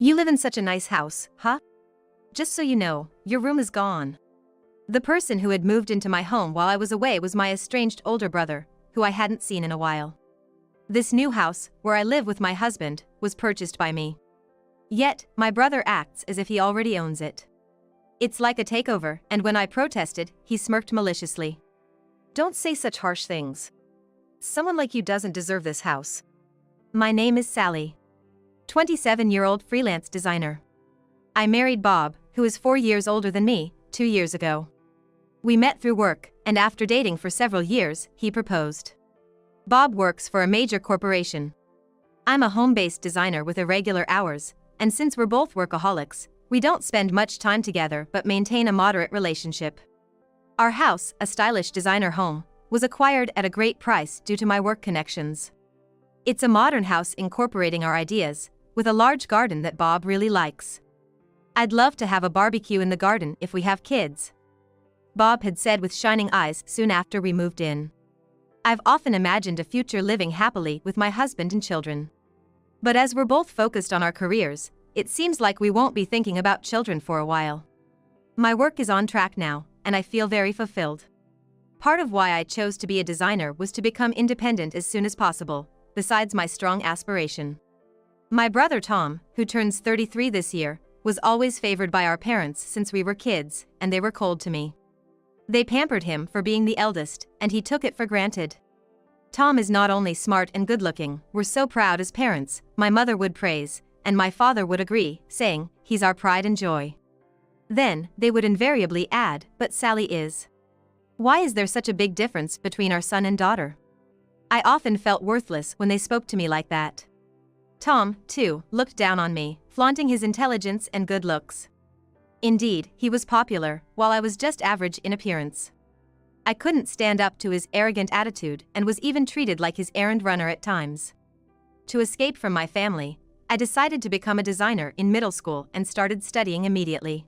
You live in such a nice house, huh? Just so you know, your room is gone. The person who had moved into my home while I was away was my estranged older brother, who I hadn't seen in a while. This new house, where I live with my husband, was purchased by me. Yet, my brother acts as if he already owns it. It's like a takeover, and when I protested, he smirked maliciously. Don't say such harsh things. Someone like you doesn't deserve this house. My name is Sally. 27-year-old freelance designer. I married Bob, who is 4 years older than me, 2 years ago. We met through work, and after dating for several years, he proposed. Bob works for a major corporation. I'm a home-based designer with irregular hours, and since we're both workaholics, we don't spend much time together but maintain a moderate relationship. Our house, a stylish designer home, was acquired at a great price due to my work connections. It's a modern house incorporating our ideas, with a large garden that Bob really likes. I'd love to have a barbecue in the garden if we have kids, Bob had said with shining eyes soon after we moved in. I've often imagined a future living happily with my husband and children. But as we're both focused on our careers, it seems like we won't be thinking about children for a while. My work is on track now, and I feel very fulfilled. Part of why I chose to be a designer was to become independent as soon as possible, besides my strong aspiration. My brother Tom, who turns 33 this year, was always favored by our parents since we were kids, and they were cold to me. They pampered him for being the eldest, and he took it for granted. Tom is not only smart and good-looking, we're so proud as parents, my mother would praise, and my father would agree, saying, he's our pride and joy. Then, they would invariably add, but Sally is. Why is there such a big difference between our son and daughter? I often felt worthless when they spoke to me like that. Tom, too, looked down on me, flaunting his intelligence and good looks. Indeed, he was popular, while I was just average in appearance. I couldn't stand up to his arrogant attitude and was even treated like his errand runner at times. To escape from my family, I decided to become a designer in middle school and started studying immediately.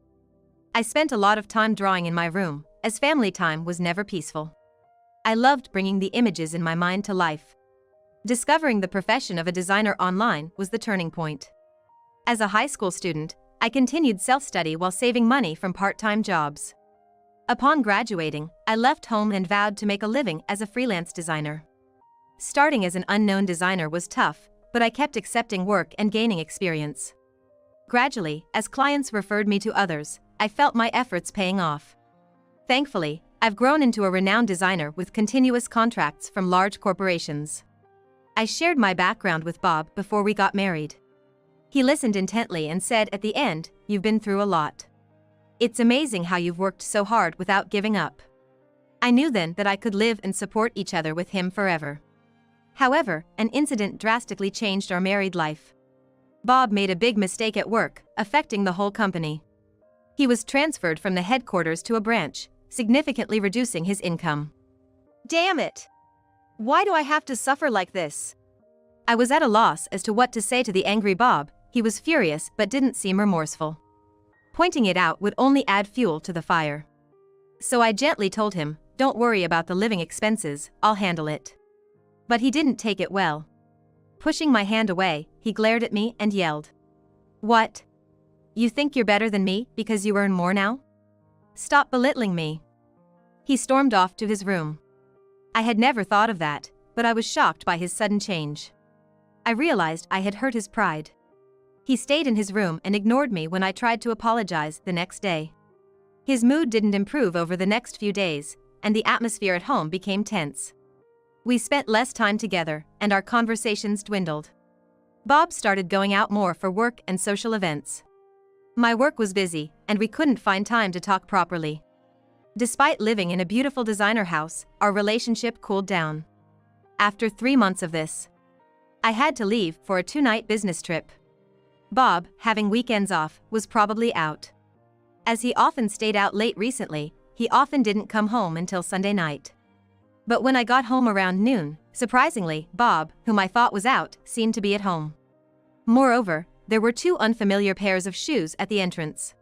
I spent a lot of time drawing in my room, as family time was never peaceful. I loved bringing the images in my mind to life. Discovering the profession of a designer online was the turning point. As a high school student, I continued self-study while saving money from part-time jobs. Upon graduating, I left home and vowed to make a living as a freelance designer. Starting as an unknown designer was tough, but I kept accepting work and gaining experience. Gradually, as clients referred me to others, I felt my efforts paying off. Thankfully, I've grown into a renowned designer with continuous contracts from large corporations. I shared my background with Bob before we got married. He listened intently and said at the end, "You've been through a lot. It's amazing how you've worked so hard without giving up." I knew then that I could live and support each other with him forever. However, an incident drastically changed our married life. Bob made a big mistake at work, affecting the whole company. He was transferred from the headquarters to a branch, significantly reducing his income. Damn it! Why do I have to suffer like this? I was at a loss as to what to say to the angry Bob. He was furious but didn't seem remorseful. Pointing it out would only add fuel to the fire. So I gently told him, "Don't worry about the living expenses, I'll handle it." But he didn't take it well. Pushing my hand away, he glared at me and yelled, "What? You think you're better than me because you earn more now? Stop belittling me." He stormed off to his room. I had never thought of that, but I was shocked by his sudden change. I realized I had hurt his pride. He stayed in his room and ignored me when I tried to apologize the next day. His mood didn't improve over the next few days, and the atmosphere at home became tense. We spent less time together, and our conversations dwindled. Bob started going out more for work and social events. My work was busy, and we couldn't find time to talk properly. Despite living in a beautiful designer house, our relationship cooled down. After 3 months of this, I had to leave for a 2-night business trip. Bob, having weekends off, was probably out. As he often stayed out late recently, he often didn't come home until Sunday night. But when I got home around noon, surprisingly, Bob, whom I thought was out, seemed to be at home. Moreover, there were 2 unfamiliar pairs of shoes at the entrance.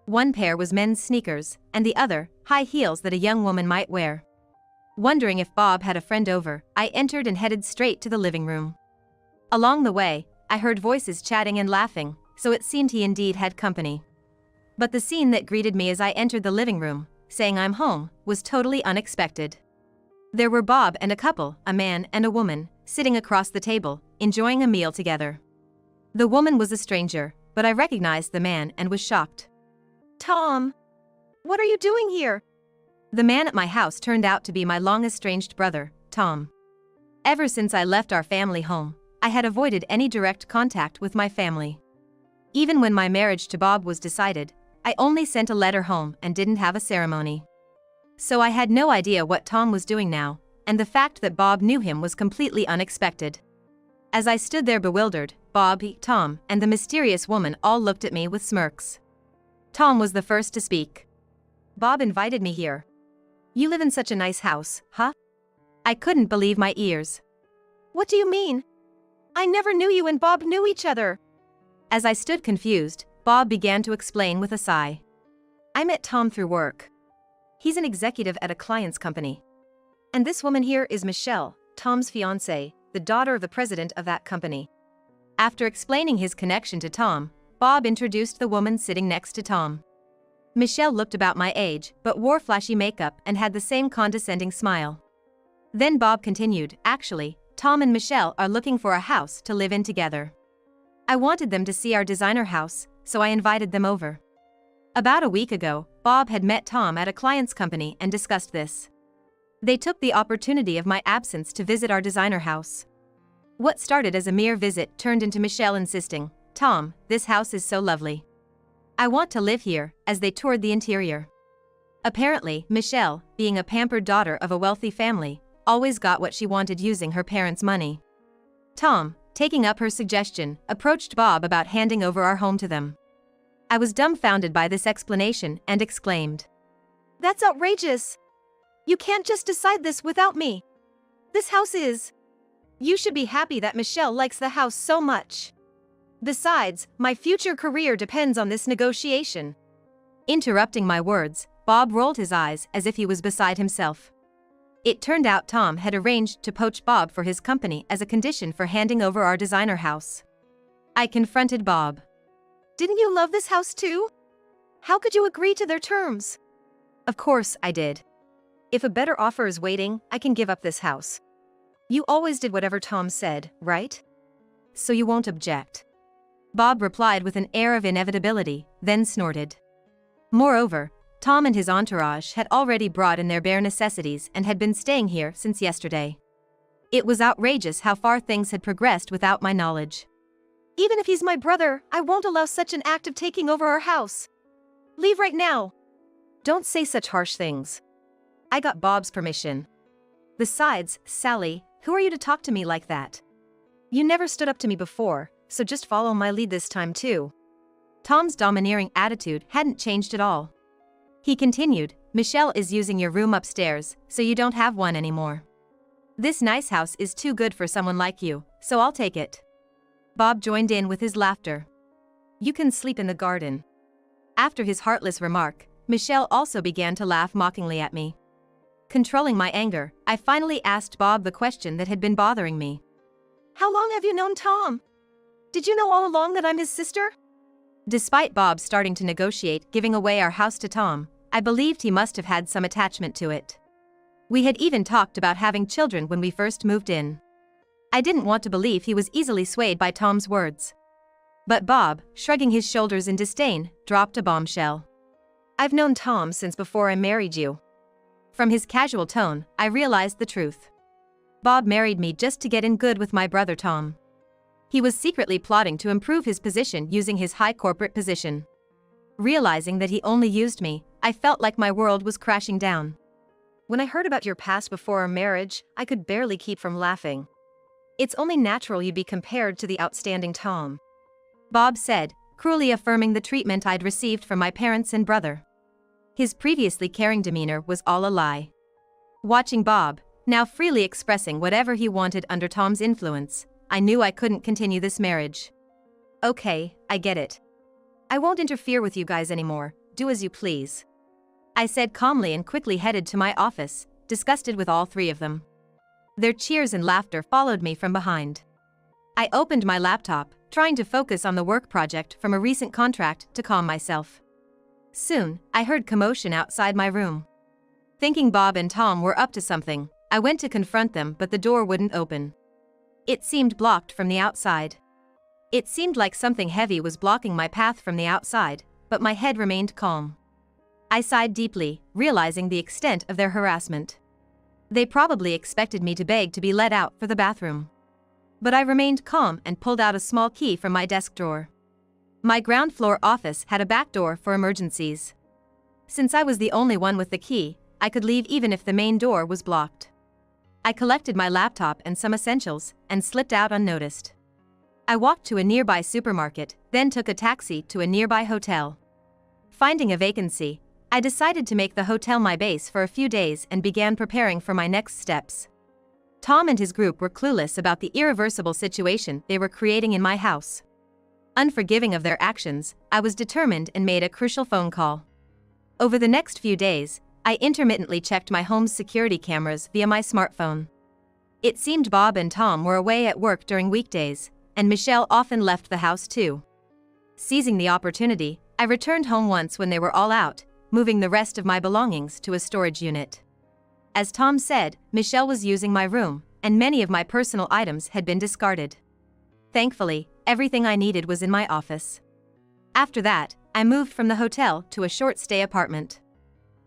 One pair was men's sneakers, and the other, high heels that a young woman might wear. Wondering if Bob had a friend over, I entered and headed straight to the living room. Along the way, I heard voices chatting and laughing, so it seemed he indeed had company. But the scene that greeted me as I entered the living room, saying I'm home, was totally unexpected. There were Bob and a couple, a man and a woman, sitting across the table, enjoying a meal together. The woman was a stranger, but I recognized the man and was shocked. Tom! What are you doing here? The man at my house turned out to be my long-estranged brother, Tom. Ever since I left our family home, I had avoided any direct contact with my family. Even when my marriage to Bob was decided, I only sent a letter home and didn't have a ceremony. So I had no idea what Tom was doing now, and the fact that Bob knew him was completely unexpected. As I stood there bewildered, Bob, Tom, and the mysterious woman all looked at me with smirks. Tom was the first to speak. Bob invited me here. You live in such a nice house, huh? I couldn't believe my ears. What do you mean? I never knew you and Bob knew each other. As I stood confused, Bob began to explain with a sigh. I met Tom through work. He's an executive at a client's company. And this woman here is Michelle, Tom's fiancée, the daughter of the president of that company. After explaining his connection to Tom, Bob introduced the woman sitting next to Tom. Michelle looked about my age, but wore flashy makeup and had the same condescending smile. Then Bob continued, actually, Tom and Michelle are looking for a house to live in together. I wanted them to see our designer house, so I invited them over. About a week ago, Bob had met Tom at a client's company and discussed this. They took the opportunity of my absence to visit our designer house. What started as a mere visit turned into Michelle insisting, Tom, this house is so lovely. I want to live here, as they toured the interior. Apparently, Michelle, being a pampered daughter of a wealthy family, always got what she wanted using her parents' money. Tom, taking up her suggestion, approached Bob about handing over our home to them. I was dumbfounded by this explanation and exclaimed, That's outrageous! You can't just decide this without me. This house is... You should be happy that Michelle likes the house so much. Besides, my future career depends on this negotiation. Interrupting my words, Bob rolled his eyes as if he was beside himself. It turned out Tom had arranged to poach Bob for his company as a condition for handing over our designer house. I confronted Bob. Didn't you love this house too? How could you agree to their terms? Of course I did. If a better offer is waiting, I can give up this house. You always did whatever Tom said, right? So you won't object. Bob replied with an air of inevitability, then snorted. Moreover, Tom and his entourage had already brought in their bare necessities and had been staying here since yesterday. It was outrageous how far things had progressed without my knowledge. Even if he's my brother, I won't allow such an act of taking over our house. Leave right now. Don't say such harsh things. I got Bob's permission. Besides, Sally, who are you to talk to me like that? You never stood up to me before, so just follow my lead this time too. Tom's domineering attitude hadn't changed at all. He continued, Michelle is using your room upstairs, so you don't have one anymore. This nice house is too good for someone like you, so I'll take it. Bob joined in with his laughter. You can sleep in the garden. After his heartless remark, Michelle also began to laugh mockingly at me. Controlling my anger, I finally asked Bob the question that had been bothering me. How long have you known Tom? Did you know all along that I'm his sister? Despite Bob starting to negotiate giving away our house to Tom, I believed he must have had some attachment to it. We had even talked about having children when we first moved in. I didn't want to believe he was easily swayed by Tom's words. But Bob, shrugging his shoulders in disdain, dropped a bombshell. I've known Tom since before I married you. From his casual tone, I realized the truth. Bob married me just to get in good with my brother Tom. He was secretly plotting to improve his position using his high corporate position. Realizing that he only used me, I felt like my world was crashing down. When I heard about your past before our marriage, I could barely keep from laughing. It's only natural you'd be compared to the outstanding Tom. Bob said, cruelly affirming the treatment I'd received from my parents and brother. His previously caring demeanor was all a lie. Watching Bob, now freely expressing whatever he wanted under Tom's influence, I knew I couldn't continue this marriage. Okay, I get it. I won't interfere with you guys anymore, do as you please. I said calmly and quickly headed to my office, disgusted with all three of them. Their cheers and laughter followed me from behind. I opened my laptop, trying to focus on the work project from a recent contract to calm myself. Soon, I heard commotion outside my room. Thinking Bob and Tom were up to something, I went to confront them, but the door wouldn't open. It seemed blocked from the outside. It seemed like something heavy was blocking my path from the outside, but my head remained calm. I sighed deeply, realizing the extent of their harassment. They probably expected me to beg to be let out for the bathroom. But I remained calm and pulled out a small key from my desk drawer. My ground floor office had a back door for emergencies. Since I was the only one with the key, I could leave even if the main door was blocked. I collected my laptop and some essentials and slipped out unnoticed. I walked to a nearby supermarket, then took a taxi to a nearby hotel. Finding a vacancy, I decided to make the hotel my base for a few days and began preparing for my next steps. Tom and his group were clueless about the irreversible situation they were creating in my house. Unforgiving of their actions, I was determined and made a crucial phone call. Over the next few days, I intermittently checked my home's security cameras via my smartphone. It seemed Bob and Tom were away at work during weekdays, and Michelle often left the house too. Seizing the opportunity, I returned home once when they were all out, moving the rest of my belongings to a storage unit. As Tom said, Michelle was using my room, and many of my personal items had been discarded. Thankfully, everything I needed was in my office. After that, I moved from the hotel to a short-stay apartment.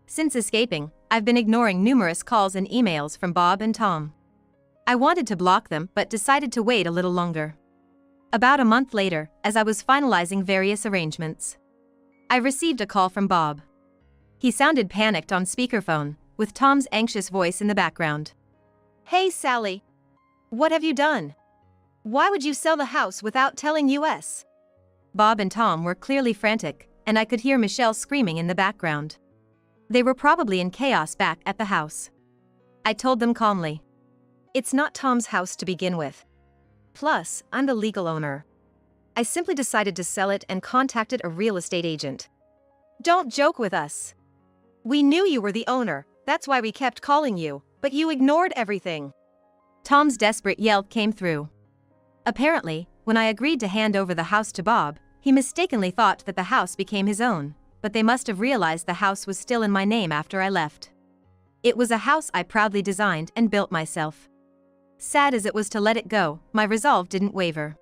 Since escaping, I've been ignoring numerous calls and emails from Bob and Tom. I wanted to block them but decided to wait a little longer. About a month later, as I was finalizing various arrangements, I received a call from Bob. He sounded panicked on speakerphone, with Tom's anxious voice in the background. Hey Sally. What have you done? Why would you sell the house without telling us? Bob and Tom were clearly frantic, and I could hear Michelle screaming in the background. They were probably in chaos back at the house. I told them calmly. It's not Tom's house to begin with. Plus, I'm the legal owner. I simply decided to sell it and contacted a real estate agent. Don't joke with us. We knew you were the owner, that's why we kept calling you, but you ignored everything. Tom's desperate yell came through. Apparently, when I agreed to hand over the house to Bob, he mistakenly thought that the house became his own, but they must have realized the house was still in my name after I left. It was a house I proudly designed and built myself. Sad as it was to let it go, my resolve didn't waver.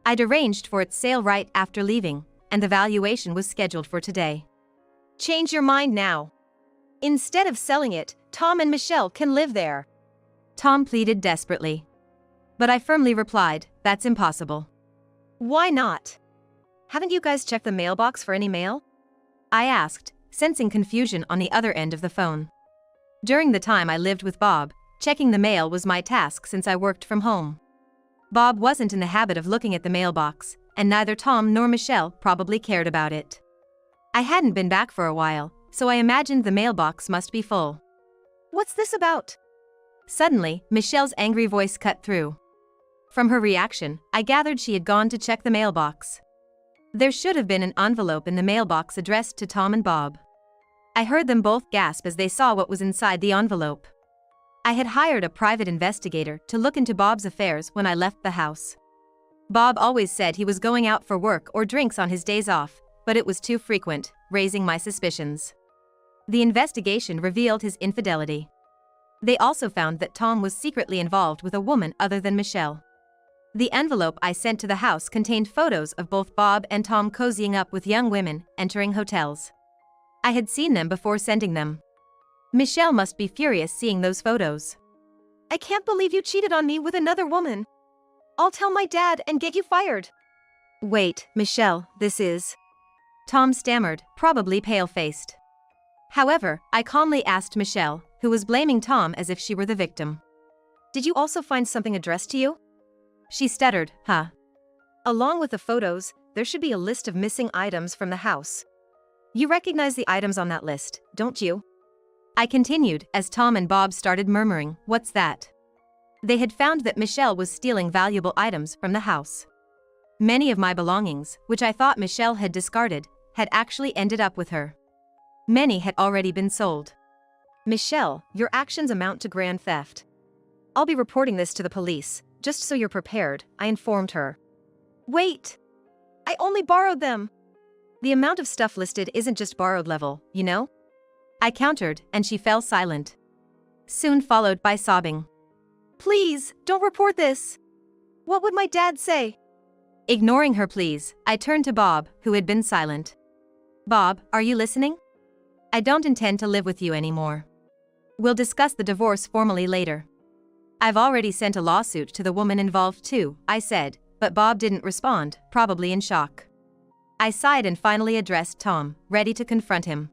I'd arranged for its sale right after leaving, and the valuation was scheduled for today. Change your mind now. Instead of selling it, Tom and Michelle can live there. Tom pleaded desperately. But I firmly replied, that's impossible. Why not? Haven't you guys checked the mailbox for any mail? I asked, sensing confusion on the other end of the phone. During the time I lived with Bob, checking the mail was my task since I worked from home. Bob wasn't in the habit of looking at the mailbox, and neither Tom nor Michelle probably cared about it. I hadn't been back for a while, so I imagined the mailbox must be full. What's this about? Suddenly, Michelle's angry voice cut through. From her reaction, I gathered she had gone to check the mailbox. There should have been an envelope in the mailbox addressed to Tom and Bob. I heard them both gasp as they saw what was inside the envelope. I had hired a private investigator to look into Bob's affairs when I left the house. Bob always said he was going out for work or drinks on his days off, but it was too frequent, raising my suspicions. The investigation revealed his infidelity. They also found that Tom was secretly involved with a woman other than Michelle. The envelope I sent to the house contained photos of both Bob and Tom cozying up with young women, entering hotels. I had seen them before sending them. Michelle must be furious seeing those photos. I can't believe you cheated on me with another woman. I'll tell my dad and get you fired. Wait, Michelle, this is... Tom stammered, probably pale-faced. However, I calmly asked Michelle, who was blaming Tom as if she were the victim. Did you also find something addressed to you? She stuttered, huh? Along with the photos, there should be a list of missing items from the house. You recognize the items on that list, don't you? I continued as Tom and Bob started murmuring, what's that? They had found that Michelle was stealing valuable items from the house. Many of my belongings, which I thought Michelle had discarded, had actually ended up with her. Many had already been sold. Michelle, your actions amount to grand theft. I'll be reporting this to the police, just so you're prepared, I informed her. Wait! I only borrowed them. The amount of stuff listed isn't just borrowed level, you know? I countered, and she fell silent. Soon followed by sobbing. Please, don't report this. What would my dad say? Ignoring her pleas, I turned to Bob, who had been silent. Bob, are you listening? I don't intend to live with you anymore. We'll discuss the divorce formally later. I've already sent a lawsuit to the woman involved too, I said, but Bob didn't respond, probably in shock. I sighed and finally addressed Tom, ready to confront him.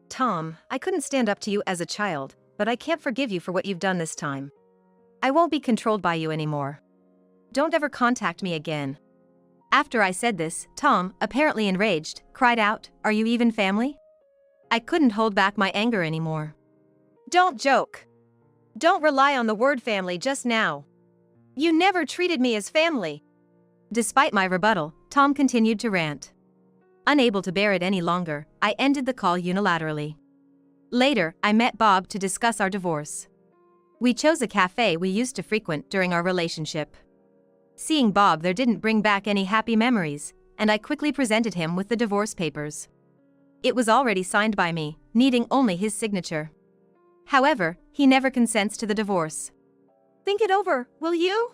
Tom, I couldn't stand up to you as a child, but I can't forgive you for what you've done this time. I won't be controlled by you anymore. Don't ever contact me again. After I said this, Tom, apparently enraged, cried out, "Are you even family?" I couldn't hold back my anger anymore. Don't joke. Don't rely on the word family just now. You never treated me as family. Despite my rebuttal, Tom continued to rant. Unable to bear it any longer, I ended the call unilaterally. Later, I met Bob to discuss our divorce. We chose a cafe we used to frequent during our relationship. Seeing Bob there didn't bring back any happy memories, and I quickly presented him with the divorce papers. It was already signed by me, needing only his signature. However, he never consents to the divorce. Think it over, will you?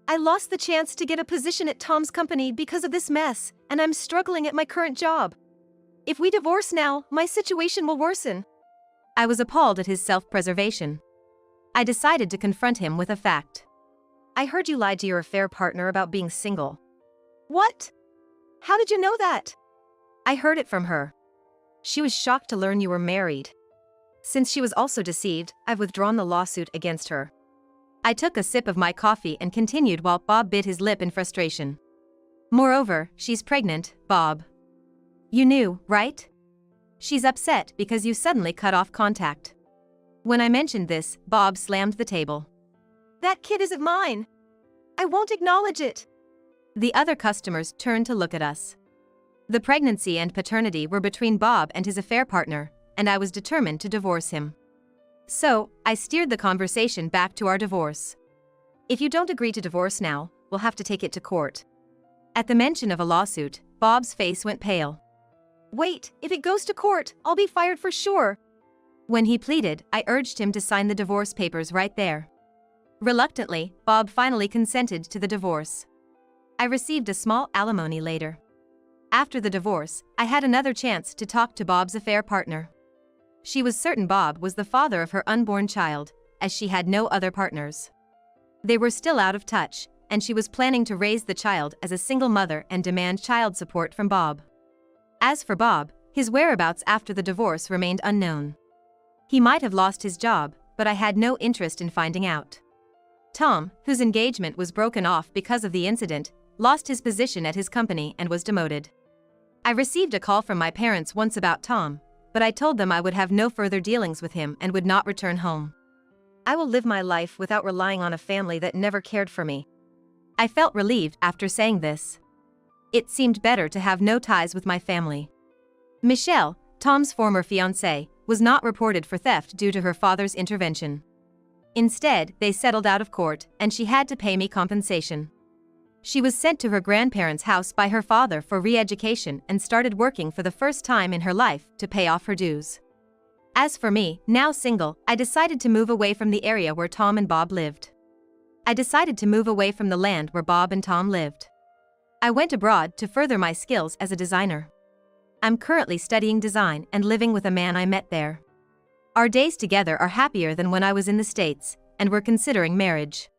I lost the chance to get a position at Tom's company because of this mess, and I'm struggling at my current job. If we divorce now, my situation will worsen. I was appalled at his self-preservation. I decided to confront him with a fact. I heard you lied to your affair partner about being single. What? How did you know that? I heard it from her. She was shocked to learn you were married. Since she was also deceived, I've withdrawn the lawsuit against her. I took a sip of my coffee and continued while Bob bit his lip in frustration. Moreover, she's pregnant, Bob. You knew, right? She's upset because you suddenly cut off contact. When I mentioned this, Bob slammed the table. That kid isn't mine. I won't acknowledge it. The other customers turned to look at us. The pregnancy and paternity were between Bob and his affair partner, and I was determined to divorce him. So, I steered the conversation back to our divorce. If you don't agree to divorce now, we'll have to take it to court. At the mention of a lawsuit, Bob's face went pale. Wait, if it goes to court, I'll be fired for sure. When he pleaded, I urged him to sign the divorce papers right there. Reluctantly, Bob finally consented to the divorce. I received a small alimony later. After the divorce, I had another chance to talk to Bob's affair partner. She was certain Bob was the father of her unborn child, as she had no other partners. They were still out of touch, and she was planning to raise the child as a single mother and demand child support from Bob. As for Bob, his whereabouts after the divorce remained unknown. He might have lost his job, but I had no interest in finding out. Tom, whose engagement was broken off because of the incident, lost his position at his company and was demoted. I received a call from my parents once about Tom, but I told them I would have no further dealings with him and would not return home. I will live my life without relying on a family that never cared for me. I felt relieved after saying this. It seemed better to have no ties with my family. Michelle, Tom's former fiancée, was not reported for theft due to her father's intervention. Instead, they settled out of court, and she had to pay me compensation. She was sent to her grandparents' house by her father for re-education and started working for the first time in her life to pay off her dues. As for me, now single, I decided to move away from the area where Tom and Bob lived. I decided to move away from the land where Bob and Tom lived. I went abroad to further my skills as a designer. I'm currently studying design and living with a man I met there. Our days together are happier than when I was in the States, and we're considering marriage.